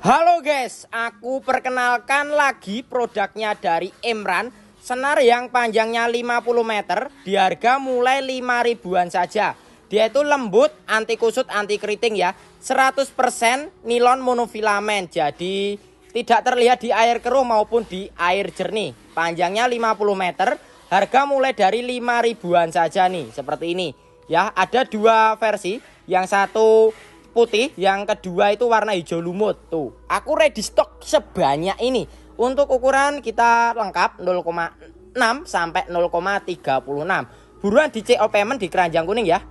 Halo guys, aku perkenalkan lagi produknya dari Imran. Senar yang panjangnya 50 meter di harga mulai 5 ribuan saja. Dia itu lembut, anti kusut, anti keriting ya. 100% nilon monofilament. Jadi tidak terlihat di air keruh maupun di air jernih. Panjangnya 50 meter, harga mulai dari 5 ribuan saja nih, seperti ini. Ya, ada dua versi. Yang satu putih, yang kedua itu warna hijau lumut. Tuh, aku ready stock sebanyak ini. Untuk ukuran kita lengkap 0,6 sampai 0,36. Buruan di CO payment di keranjang kuning ya.